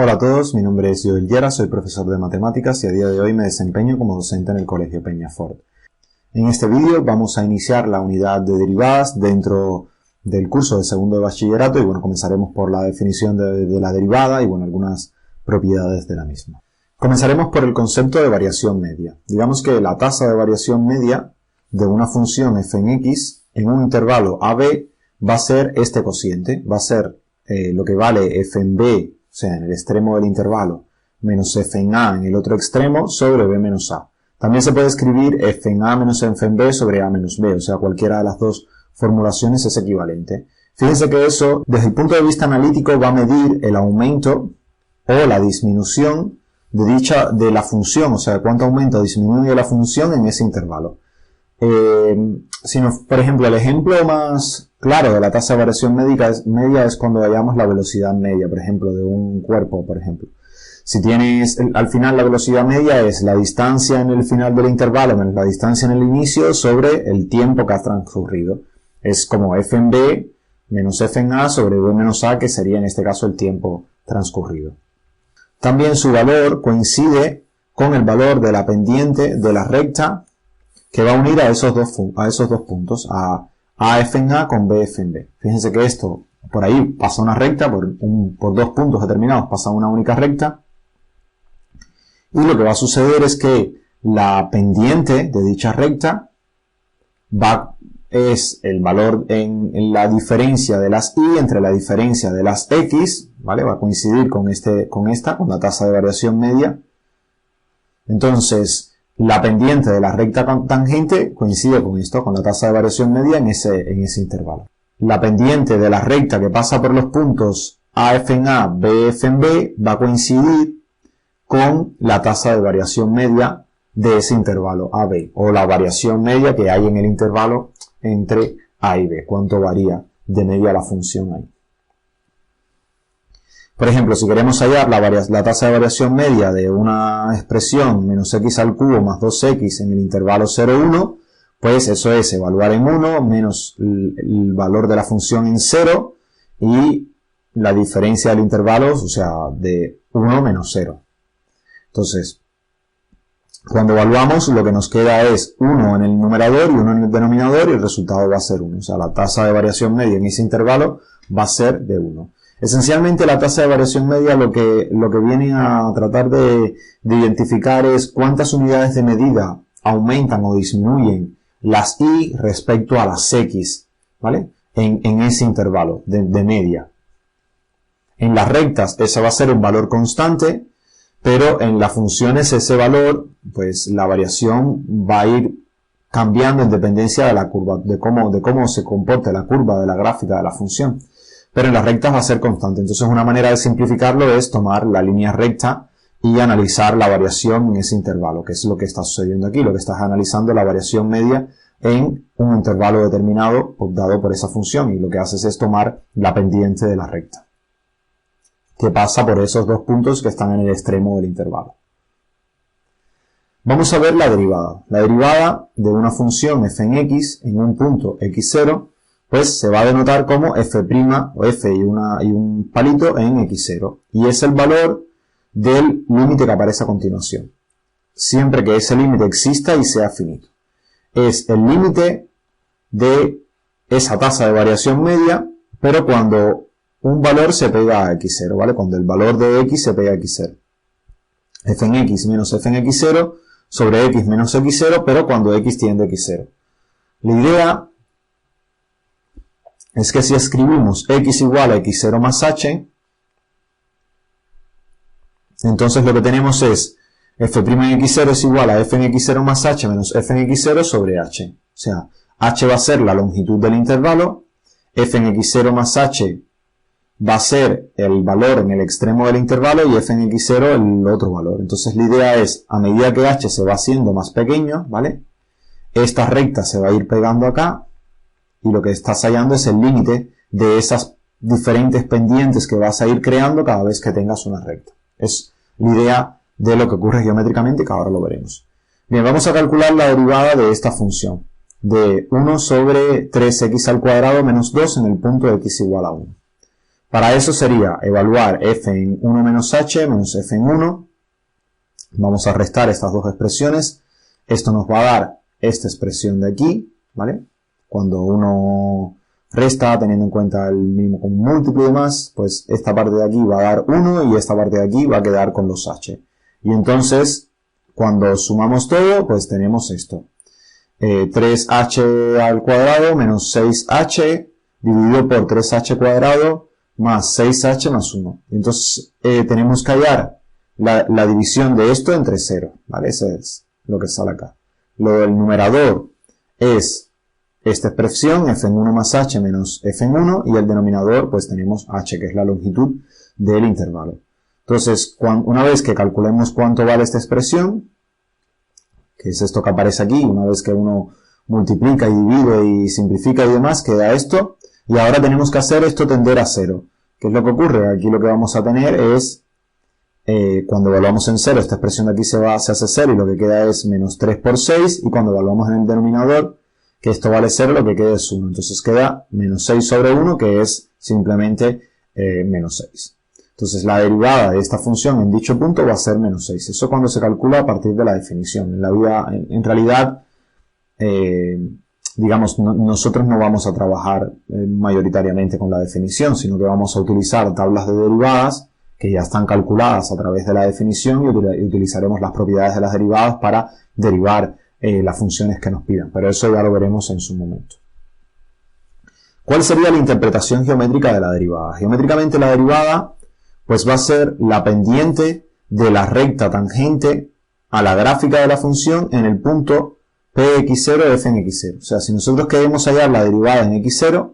Hola a todos, mi nombre es Joel Llera, soy profesor de matemáticas y a día de hoy me desempeño como docente en el Colegio Peñafort. En este vídeo vamos a iniciar la unidad de derivadas dentro del curso de segundo de bachillerato y comenzaremos por la definición de la derivada y algunas propiedades de la misma. Comenzaremos por el concepto de variación media. Digamos que la tasa de variación media de una función f en x en un intervalo AB va a ser este cociente, va a ser lo que vale f en b, o sea, en el extremo del intervalo, menos f en a en el otro extremo, sobre b menos a. También se puede escribir f en a menos f en b sobre a menos b, o sea, cualquiera de las dos formulaciones es equivalente. Fíjense que eso, desde el punto de vista analítico, va a medir el aumento o la disminución de la función, o sea, cuánto aumenta o disminuye la función en ese intervalo. Por ejemplo, el ejemplo más claro de la tasa de variación media es cuando hallamos la velocidad media, por ejemplo, de un cuerpo, por ejemplo. Si tienes, al final la velocidad media es la distancia en el final del intervalo menos la distancia en el inicio sobre el tiempo que ha transcurrido. Es como f en b menos f en a sobre b menos a, que sería en este caso el tiempo transcurrido. También su valor coincide con el valor de la pendiente de la recta que va a unir a esos dos puntos, a f en a con b f en b. Fíjense que esto, por ahí pasa una recta, por dos puntos determinados pasa una única recta, y lo que va a suceder es que la pendiente de dicha recta es el valor en la diferencia de las y entre la diferencia de las x, ¿vale? Va a coincidir con la tasa de variación media. Entonces, la pendiente de la recta tangente coincide con esto, con la tasa de variación media en ese intervalo. La pendiente de la recta que pasa por los puntos AF en A, BF en B, va a coincidir con la tasa de variación media de ese intervalo AB, o la variación media que hay en el intervalo entre A y B, cuánto varía de media la función ahí. Por ejemplo, si queremos hallar la tasa de variación media de una expresión menos x al cubo más 2x en el intervalo 0, 1, pues eso es evaluar en 1 menos el valor de la función en 0 y la diferencia del intervalo, o sea, de 1 menos 0. Entonces, cuando evaluamos, lo que nos queda es 1 en el numerador y 1 en el denominador y el resultado va a ser 1. O sea, la tasa de variación media en ese intervalo va a ser de 1. Esencialmente la tasa de variación media lo que viene a tratar de identificar es cuántas unidades de medida aumentan o disminuyen las y respecto a las x, ¿vale? En ese intervalo de media. En las rectas ese va a ser un valor constante, pero en las funciones ese valor, pues la variación va a ir cambiando en dependencia de la curva, de cómo se comporta la curva de la gráfica de la función. Pero en las rectas va a ser constante. Entonces una manera de simplificarlo es tomar la línea recta y analizar la variación en ese intervalo, que es lo que está sucediendo aquí. Lo que estás analizando la variación media en un intervalo determinado dado por esa función, y lo que haces es tomar la pendiente de la recta, que pasa por esos dos puntos que están en el extremo del intervalo. Vamos a ver la derivada. La derivada de una función f en x en un punto x0, pues se va a denotar como f' o f y un palito en x0. Y es el valor del límite que aparece a continuación, siempre que ese límite exista y sea finito. Es el límite de esa tasa de variación media, pero cuando un valor se pega a x0, ¿vale? Cuando el valor de x se pega a x0. F en x menos f en x0 sobre x menos x0, pero cuando x tiende a x0. La idea es que si escribimos x igual a x0 más h, entonces lo que tenemos es f' en x0 es igual a f en x0 más h menos f en x0 sobre h. O sea, h va a ser la longitud del intervalo, f en x0 más h va a ser el valor en el extremo del intervalo y f en x0 el otro valor. Entonces la idea es, a medida que h se va haciendo más pequeño, ¿vale? Esta recta se va a ir pegando acá, y lo que estás hallando es el límite de esas diferentes pendientes que vas a ir creando cada vez que tengas una recta. Es la idea de lo que ocurre geométricamente, que ahora lo veremos. Bien, vamos a calcular la derivada de esta función, de 1 sobre 3x al cuadrado menos 2 en el punto x igual a 1. Para eso sería evaluar f en 1 menos h menos f en 1. Vamos a restar estas dos expresiones. Esto nos va a dar esta expresión de aquí, ¿vale? Cuando uno resta teniendo en cuenta el mínimo común múltiplo y demás, pues esta parte de aquí va a dar 1 y esta parte de aquí va a quedar con los h. Y entonces, cuando sumamos todo, pues tenemos esto. 3h al cuadrado menos 6h dividido por 3h cuadrado más 6h más 1. Entonces, tenemos que hallar la división de esto entre 0, ¿vale? Eso es lo que sale acá. Lo del numerador es esta expresión, f en 1 más h menos f en 1, y el denominador, pues tenemos h, que es la longitud del intervalo. Entonces, una vez que calculemos cuánto vale esta expresión, que es esto que aparece aquí, una vez que uno multiplica y divide y simplifica y demás, queda esto, y ahora tenemos que hacer esto tender a 0. ¿Qué es lo que ocurre? Aquí lo que vamos a tener es, cuando evaluamos en 0, esta expresión de aquí se hace 0 y lo que queda es menos 3 por 6, y cuando evaluamos en el denominador, que esto vale 0, lo que queda es 1. Entonces queda menos 6 sobre 1, que es simplemente menos 6. Entonces la derivada de esta función en dicho punto va a ser menos 6. Eso cuando se calcula a partir de la definición. En la vida, en realidad, digamos, nosotros no vamos a trabajar mayoritariamente con la definición, sino que vamos a utilizar tablas de derivadas que ya están calculadas a través de la definición y utilizaremos las propiedades de las derivadas para derivar las funciones que nos pidan. Pero eso ya lo veremos en su momento. ¿Cuál sería la interpretación geométrica de la derivada? Geométricamente la derivada pues va a ser la pendiente de la recta tangente a la gráfica de la función en el punto px0 f en x0. O sea, si nosotros queremos hallar la derivada en x0,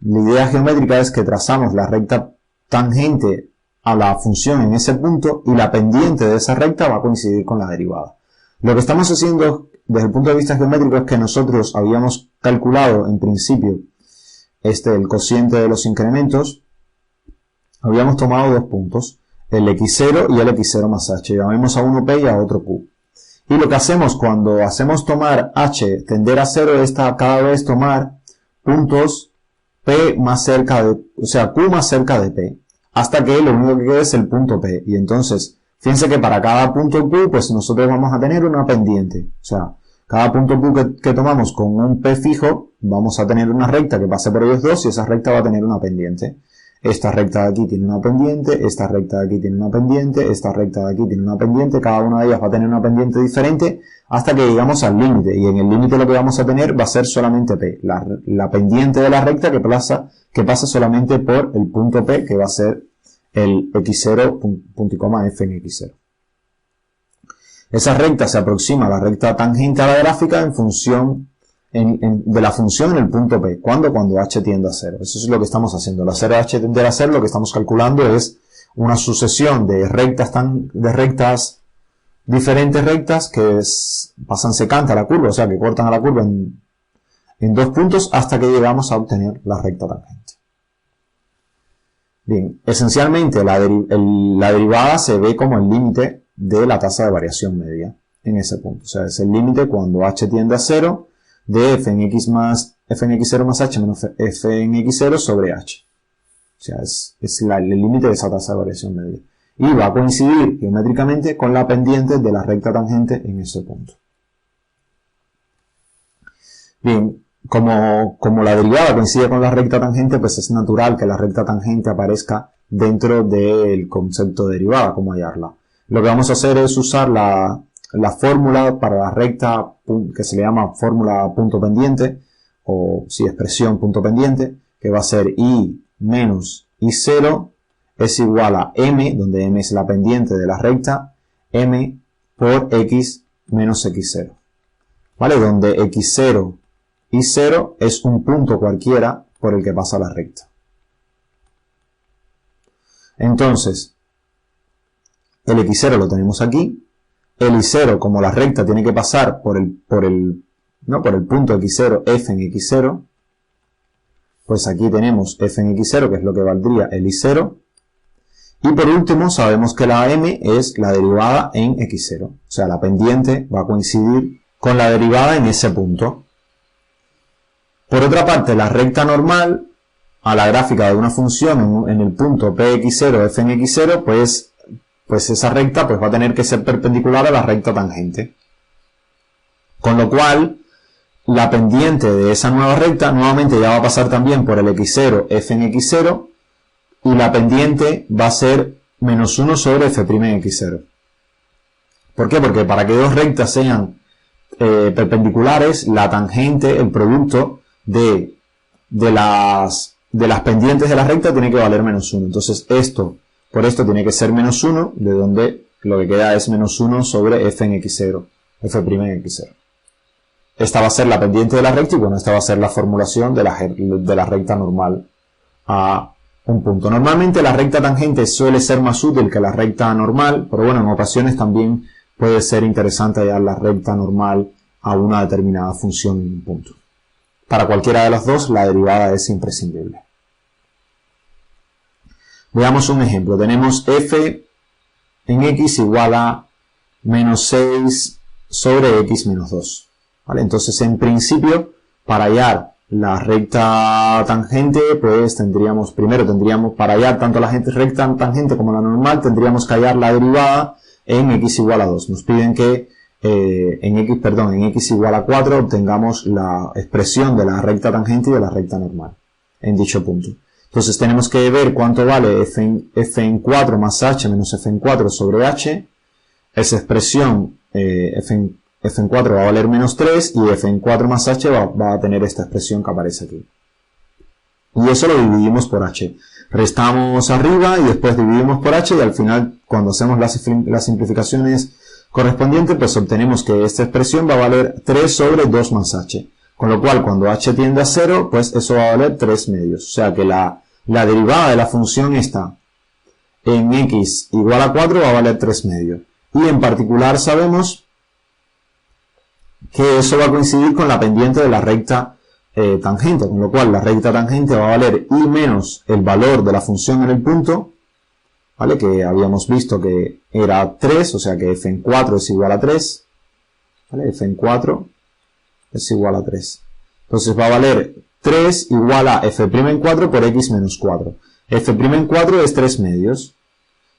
la idea geométrica es que trazamos la recta tangente a la función en ese punto y la pendiente de esa recta va a coincidir con la derivada. Lo que estamos haciendo desde el punto de vista geométrico es que nosotros habíamos calculado en principio el cociente de los incrementos. Habíamos tomado dos puntos, el x0 y el x0 más h. Llamemos a uno p y a otro q. Y lo que hacemos cuando hacemos tomar h tender a 0 es cada vez tomar puntos p más cerca de, o sea, q más cerca de p, hasta que lo único que queda es el punto p. Y entonces, fíjense que para cada punto q, pues nosotros vamos a tener una pendiente. O sea, cada punto q que tomamos con un p fijo, vamos a tener una recta que pase por ellos dos y esa recta va a tener una pendiente. Esta recta de aquí tiene una pendiente, esta recta de aquí tiene una pendiente, esta recta de aquí tiene una pendiente, cada una de ellas va a tener una pendiente diferente hasta que llegamos al límite, y en el límite lo que vamos a tener va a ser solamente P, la pendiente de la recta que pasa solamente por el punto P, que va a ser el x0, punto y coma f en x0. Esa recta se aproxima a la recta tangente a la gráfica en función de la función en el punto P. ¿Cuándo? Cuando h tiende a 0. Eso es lo que estamos haciendo. Al hacer h tender a 0, lo que estamos calculando es una sucesión de diferentes rectas que pasan secante a la curva, o sea, que cortan a la curva en dos puntos hasta que llegamos a obtener la recta tangente. Bien, esencialmente la derivada se ve como el límite de la tasa de variación media en ese punto. O sea, es el límite cuando h tiende a 0 de f en x0 más h menos f en x0 sobre h. O sea, es el límite de esa tasa de variación media. Y va a coincidir geométricamente con la pendiente de la recta tangente en ese punto. Bien, como la derivada coincide con la recta tangente, pues es natural que la recta tangente aparezca dentro del concepto de derivada, como hallarla. Lo que vamos a hacer es usar la fórmula para la recta que se le llama fórmula punto pendiente, o sí, expresión punto pendiente, que va a ser y menos y0 es igual a m, donde m es la pendiente de la recta, m por x menos x0. ¿Vale? Donde x0 y 0 es un punto cualquiera por el que pasa la recta. Entonces, el x0 lo tenemos aquí. El y0, como la recta tiene que pasar por el punto x0, f en x0, pues aquí tenemos f en x0, que es lo que valdría el y0. Y por último, sabemos que la m es la derivada en x0. O sea, la pendiente va a coincidir con la derivada en ese punto. Por otra parte, la recta normal a la gráfica de una función en el punto px0, f en x0, pues esa recta pues va a tener que ser perpendicular a la recta tangente. Con lo cual, la pendiente de esa nueva recta nuevamente ya va a pasar también por el x0, f en x0, y la pendiente va a ser menos 1 sobre f' en x0. ¿Por qué? Porque para que dos rectas sean perpendiculares, la tangente, el producto de las pendientes de la recta tiene que valer menos 1. Entonces por esto tiene que ser menos 1, de donde lo que queda es menos 1 sobre f en x0, f' en x0. Esta va a ser la pendiente de la recta y bueno, esta va a ser la formulación de la recta normal a un punto. Normalmente la recta tangente suele ser más útil que la recta normal, pero bueno, en ocasiones también puede ser interesante hallar la recta normal a una determinada función en un punto. Para cualquiera de las dos, la derivada es imprescindible. Veamos un ejemplo. Tenemos f en x igual a menos 6 sobre x menos 2. ¿Vale? Entonces, en principio, para hallar la recta tangente, pues primero tendríamos, para hallar tanto la recta tangente como la normal, tendríamos que hallar la derivada en x igual a 2. Nos piden que en x igual a 4 obtengamos la expresión de la recta tangente y de la recta normal en dicho punto. Entonces tenemos que ver cuánto vale f en 4 más h menos f en 4 sobre h. Esa expresión f en 4 va a valer menos 3 y f en 4 más h va a tener esta expresión que aparece aquí. Y eso lo dividimos por h. Restamos arriba y después dividimos por h y al final, cuando hacemos las simplificaciones correspondientes, pues obtenemos que esta expresión va a valer 3 sobre 2 más h. Con lo cual, cuando h tiende a 0, pues eso va a valer 3 medios. O sea que la derivada de la función esta en x igual a 4 va a valer 3 medios. Y en particular sabemos que eso va a coincidir con la pendiente de la recta tangente, con lo cual la recta tangente va a valer y menos el valor de la función en el punto, ¿vale? Que habíamos visto que era 3, o sea que f en 4 es igual a 3, ¿vale? F en 4 es igual a 3. Entonces va a valer 3 igual a f' en 4 por x menos 4. F' en 4 es 3 medios.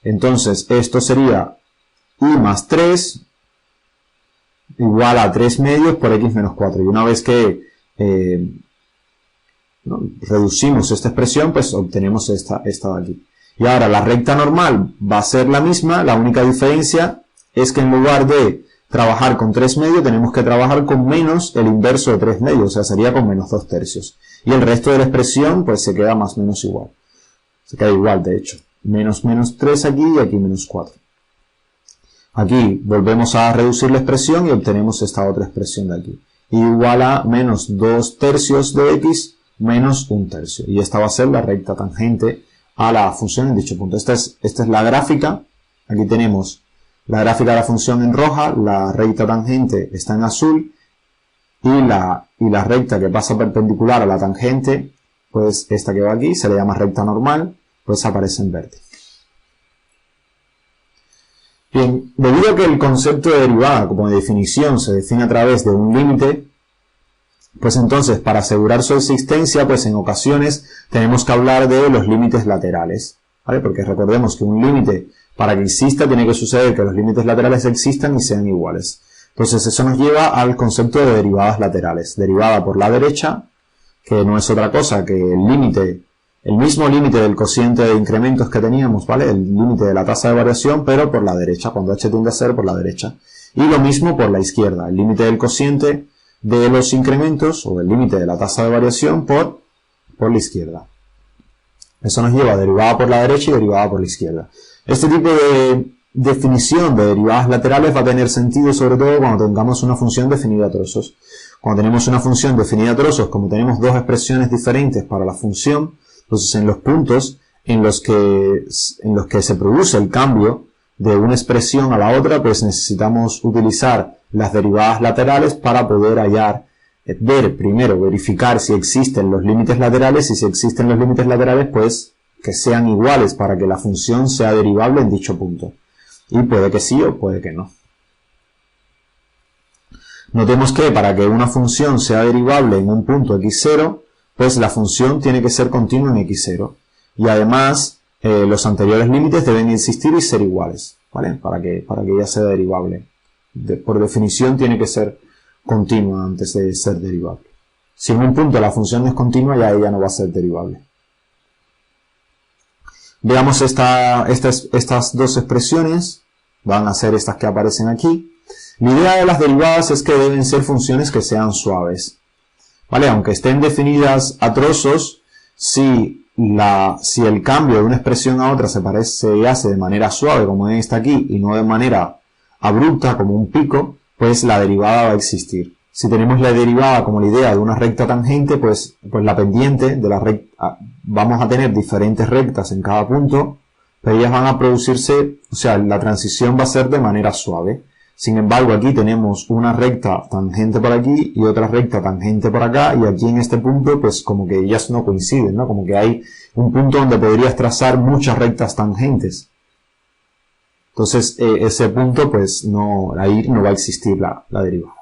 Entonces esto sería y más 3 igual a 3 medios por x menos 4. Y una vez que reducimos esta expresión, pues obtenemos esta de aquí. Y ahora la recta normal va a ser la misma, la única diferencia es que en lugar de trabajar con 3 medios, tenemos que trabajar con menos el inverso de 3 medios, o sea, sería con menos 2 tercios. Y el resto de la expresión, pues se queda más o menos igual. Se queda igual, de hecho. Menos 3 aquí y aquí menos 4. Aquí volvemos a reducir la expresión y obtenemos esta otra expresión de aquí. Igual a menos 2 tercios de x menos 1 tercio. Y esta va a ser la recta tangente a la función en dicho punto. Esta es la gráfica. Aquí tenemos la gráfica de la función en roja, la recta tangente está en azul y la recta que pasa perpendicular a la tangente, pues esta que va aquí, se le llama recta normal, pues aparece en verde. Bien, debido a que el concepto de derivada como definición se define a través de un límite, pues entonces para asegurar su existencia, pues en ocasiones tenemos que hablar de los límites laterales, ¿vale? Porque recordemos que un límite, para que exista, tiene que suceder que los límites laterales existan y sean iguales. Entonces eso nos lleva al concepto de derivadas laterales. Derivada por la derecha, que no es otra cosa que el mismo límite del cociente de incrementos que teníamos, ¿vale? El límite de la tasa de variación, pero por la derecha, cuando h tiende a 0 por la derecha. Y lo mismo por la izquierda, el límite del cociente de los incrementos, o el límite de la tasa de variación por la izquierda. Eso nos lleva a derivada por la derecha y derivada por la izquierda. Este tipo de definición de derivadas laterales va a tener sentido sobre todo cuando tengamos una función definida a trozos. Cuando tenemos una función definida a trozos, como tenemos dos expresiones diferentes para la función, entonces en los puntos en los que se produce el cambio de una expresión a la otra, pues necesitamos utilizar las derivadas laterales para poder verificar si existen los límites laterales, y si existen los límites laterales, pues que sean iguales para que la función sea derivable en dicho punto. Y puede que sí o puede que no. Notemos que para que una función sea derivable en un punto x0, pues la función tiene que ser continua en x0. Y además, los anteriores límites deben existir y ser iguales, ¿vale? Para que ya sea derivable. Por definición tiene que ser continua antes de ser derivable. Si en un punto la función no es continua, ya ella no va a ser derivable. Veamos estas dos expresiones. Van a ser estas que aparecen aquí. La idea de las derivadas es que deben ser funciones que sean suaves, ¿vale? Aunque estén definidas a trozos, si el cambio de una expresión a otra se hace de manera suave, como en esta aquí, y no de manera abrupta, como un pico, pues la derivada va a existir. Si tenemos la derivada como la idea de una recta tangente, pues la pendiente de la recta, vamos a tener diferentes rectas en cada punto, pero ellas van a producirse, o sea, la transición va a ser de manera suave. Sin embargo, aquí tenemos una recta tangente por aquí y otra recta tangente por acá, y aquí en este punto, pues como que ellas no coinciden, ¿no? Como que hay un punto donde podrías trazar muchas rectas tangentes. Entonces, ese punto, pues ahí no va a existir la derivada.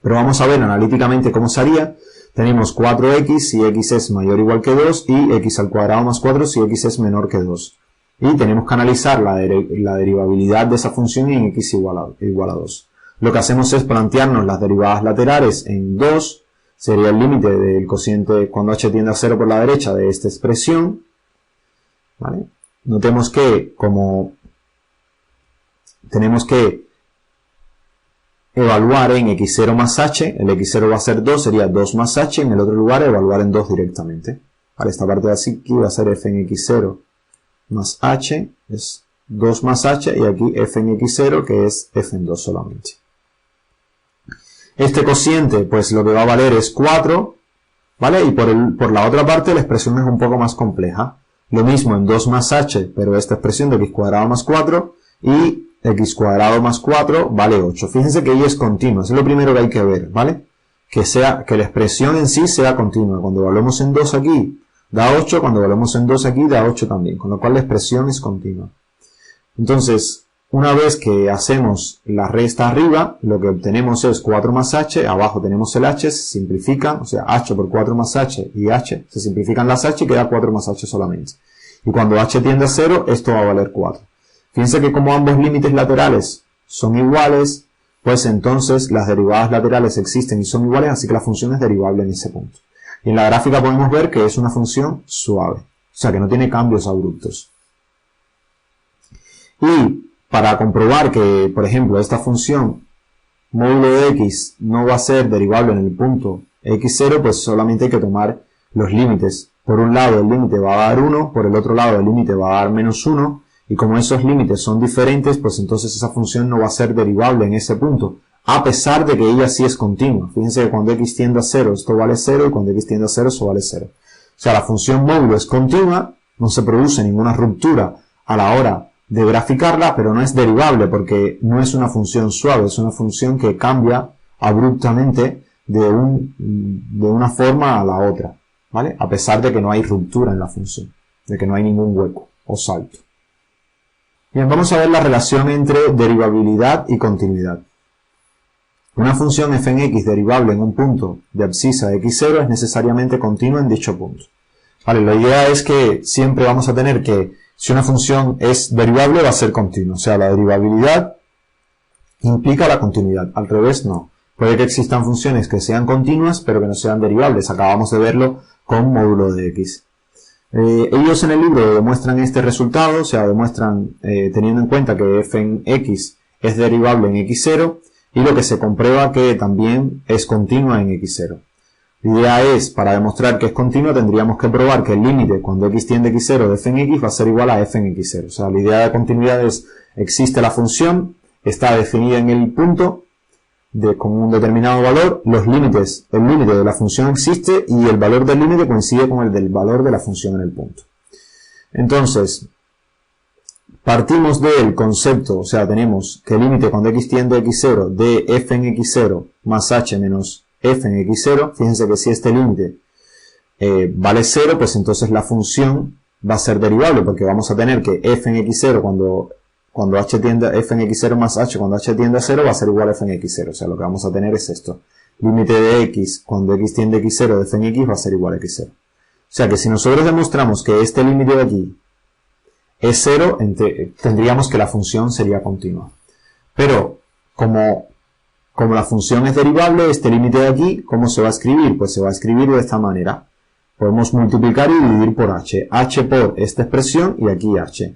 Pero vamos a ver analíticamente cómo se haría. Tenemos 4x si x es mayor o igual que 2 y x al cuadrado más 4 si x es menor que 2. Y tenemos que analizar la derivabilidad de esa función en x igual a 2. Lo que hacemos es plantearnos las derivadas laterales en 2, sería el límite del cociente cuando h tiende a 0 por la derecha de esta expresión, ¿vale? Notemos que como tenemos que evaluar en x0 más h, el x0 va a ser 2, sería 2 más h, en el otro lugar evaluar en 2 directamente. Vale, esta parte de aquí va a ser f en x0 más h, es 2 más h, y aquí f en x0, que es f en 2 solamente. Este cociente, pues lo que va a valer es 4, ¿vale? Y por la otra parte la expresión es un poco más compleja. Lo mismo en 2 más h, pero esta expresión de x cuadrado más 4, y x cuadrado más 4 vale 8. Fíjense que ella es continua, es lo primero que hay que ver, ¿vale? Que la expresión en sí sea continua. Cuando evaluemos en 2 aquí, da 8, cuando evaluemos en 2 aquí, da 8 también, con lo cual la expresión es continua. Entonces, una vez que hacemos la resta arriba, lo que obtenemos es 4 más h, abajo tenemos el h, se simplifican, o sea, h por 4 más h y h, se simplifican las h y queda 4 más h solamente. Y cuando h tiende a 0, esto va a valer 4. Fíjense que como ambos límites laterales son iguales, pues entonces las derivadas laterales existen y son iguales, así que la función es derivable en ese punto. Y en la gráfica podemos ver que es una función suave, o sea que no tiene cambios abruptos. Y para comprobar que, por ejemplo, esta función módulo de x no va a ser derivable en el punto x0, pues solamente hay que tomar los límites. Por un lado el límite va a dar 1, por el otro lado el límite va a dar menos 1, y como esos límites son diferentes, pues entonces esa función no va a ser derivable en ese punto, a pesar de que ella sí es continua. Fíjense que cuando x tiende a 0 esto vale 0, y cuando x tiende a 0 eso vale 0. O sea, la función módulo es continua, no se produce ninguna ruptura a la hora de graficarla, pero no es derivable porque no es una función suave, es una función que cambia abruptamente de una forma a la otra, ¿vale? A pesar de que no hay ruptura en la función, de que no hay ningún hueco o salto. Bien, vamos a ver la relación entre derivabilidad y continuidad. Una función f en x derivable en un punto de abscisa de x0 es necesariamente continua en dicho punto. Vale, la idea es que siempre vamos a tener que, si una función es derivable, va a ser continua. O sea, la derivabilidad implica la continuidad. Al revés, no. Puede que existan funciones que sean continuas, pero que no sean derivables. Acabamos de verlo con módulo de x. Ellos en el libro demuestran este resultado, o sea, demuestran teniendo en cuenta que f en x es derivable en x0, y lo que se comprueba que también es continua en x0. La idea es, para demostrar que es continua, tendríamos que probar que el límite cuando x tiende a x0 de f en x va a ser igual a f en x0. O sea, la idea de continuidad es, existe la función, está definida en el punto con un determinado valor, el límite de la función existe y el valor del límite coincide con el del valor de la función en el punto. Entonces, partimos del concepto, o sea, tenemos que el límite cuando x tiende a x0 de f en x0 más h menos f en x0, fíjense que si este límite vale 0, pues entonces la función va a ser derivable, porque vamos a tener que f en x0 cuando h tiende a f en x0 más h cuando h tiende a 0 va a ser igual a f en x0, o sea, lo que vamos a tener es esto. límite de x cuando x tiende a x0 de f en x va a ser igual a x0. O sea que si nosotros demostramos que este límite de aquí es 0, tendríamos que la función sería continua. Pero como la función es derivable, este límite de aquí, ¿cómo se va a escribir? Pues se va a escribir de esta manera. Podemos multiplicar y dividir por h. H por esta expresión y aquí h.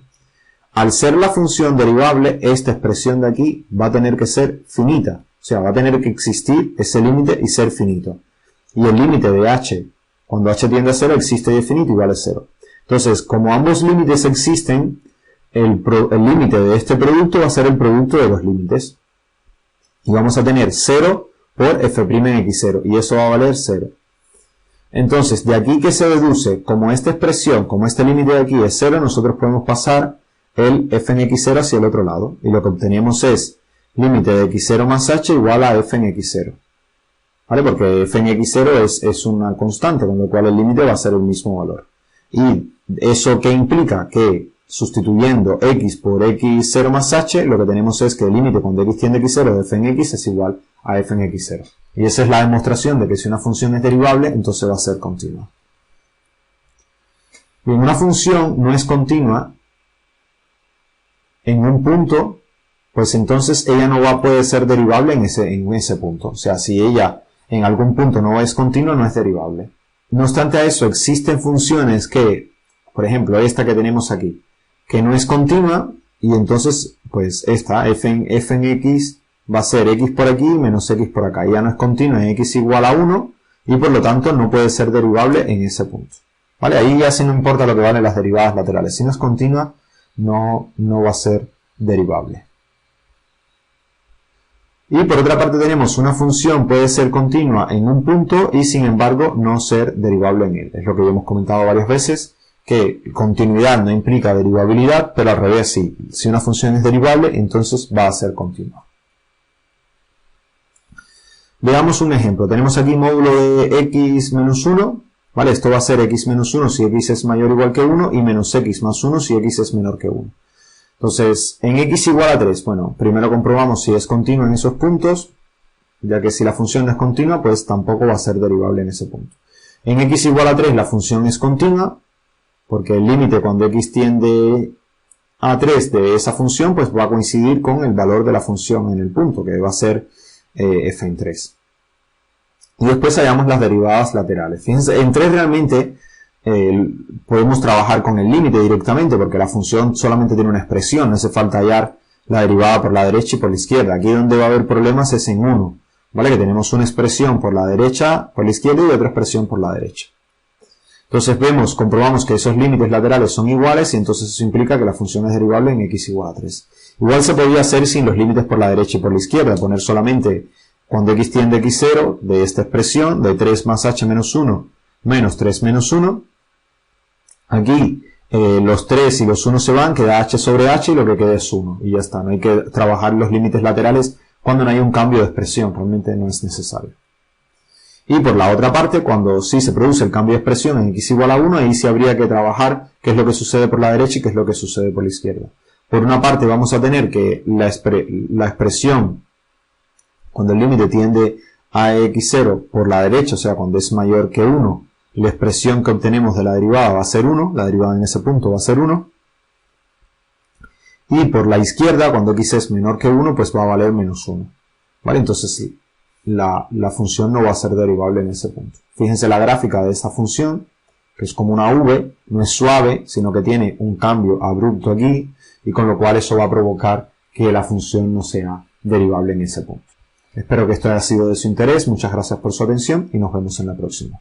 Al ser la función derivable, esta expresión de aquí va a tener que ser finita. O sea, va a tener que existir ese límite y ser finito. Y el límite de h, cuando h tiende a 0, existe y es finito y vale 0. Entonces, como ambos límites existen, el límite de este producto va a ser el producto de los límites. Y vamos a tener 0 por f' en x0. Y eso va a valer 0. Entonces, de aquí que se deduce, como esta expresión, como este límite de aquí es 0, nosotros podemos pasar el f en x0 hacia el otro lado. Y lo que obtenemos es límite de x0 más h igual a f en x0. ¿Vale? Porque f en x0 es una constante, con lo cual el límite va a ser el mismo valor. ¿Y eso qué implica? Que sustituyendo x por x0 más h, lo que tenemos es que el límite cuando x tiende a x0 de f en x es igual a f en x0. Y esa es la demostración de que si una función es derivable, entonces va a ser continua. Bien, una función no es continua en un punto, pues entonces ella no va a poder ser derivable en ese punto. O sea, si ella en algún punto no es continua, no es derivable. No obstante a eso, existen funciones que, por ejemplo, esta que tenemos aquí, que no es continua, y entonces, pues esta, f en x, va a ser x por aquí menos x por acá. Ya no es continua en x igual a 1, y por lo tanto no puede ser derivable en ese punto. ¿Vale? Ahí ya sí no importa lo que valen las derivadas laterales. Si no es continua, no va a ser derivable. Y por otra parte tenemos una función puede ser continua en un punto y sin embargo no ser derivable en él. Es lo que ya hemos comentado varias veces, que continuidad no implica derivabilidad, pero al revés sí. Si una función es derivable, entonces va a ser continua. Veamos un ejemplo. Tenemos aquí módulo de x menos 1. ¿Vale? Esto va a ser x menos 1 si x es mayor o igual que 1 y menos x más 1 si x es menor que 1. Entonces, en x igual a 3, bueno, primero comprobamos si es continua en esos puntos, ya que si la función no es continua, pues tampoco va a ser derivable en ese punto. En x igual a 3 la función es continua, porque el límite cuando x tiende a 3 de esa función, pues va a coincidir con el valor de la función en el punto, que va a ser f en 3. Y después hallamos las derivadas laterales. Fíjense, en 3 realmente podemos trabajar con el límite directamente, porque la función solamente tiene una expresión, no hace falta hallar la derivada por la derecha y por la izquierda. Aquí donde va a haber problemas es en 1, ¿vale? Que tenemos una expresión por la derecha, por la izquierda y otra expresión por la derecha. Entonces comprobamos que esos límites laterales son iguales y entonces eso implica que la función es derivable en x igual a 3. Igual se podría hacer sin los límites por la derecha y por la izquierda, poner solamente cuando x tiende a x0 de esta expresión de 3 más h menos 1 menos 3 menos 1. Aquí los 3 y los 1 se van, queda h sobre h y lo que queda es 1. Y ya está, no hay que trabajar los límites laterales cuando no hay un cambio de expresión, realmente no es necesario. Y por la otra parte, cuando sí se produce el cambio de expresión en x igual a 1, ahí sí habría que trabajar qué es lo que sucede por la derecha y qué es lo que sucede por la izquierda. Por una parte vamos a tener que la expresión cuando el límite tiende a x0 por la derecha, o sea cuando es mayor que 1, la expresión que obtenemos de la derivada va a ser 1, la derivada en ese punto va a ser 1. Y por la izquierda, cuando x es menor que 1, pues va a valer menos 1. ¿Vale? Entonces sí, la función no va a ser derivable en ese punto. Fíjense la gráfica de esta función, que es como una V, no es suave, sino que tiene un cambio abrupto aquí, y con lo cual eso va a provocar que la función no sea derivable en ese punto. Espero que esto haya sido de su interés, muchas gracias por su atención y nos vemos en la próxima.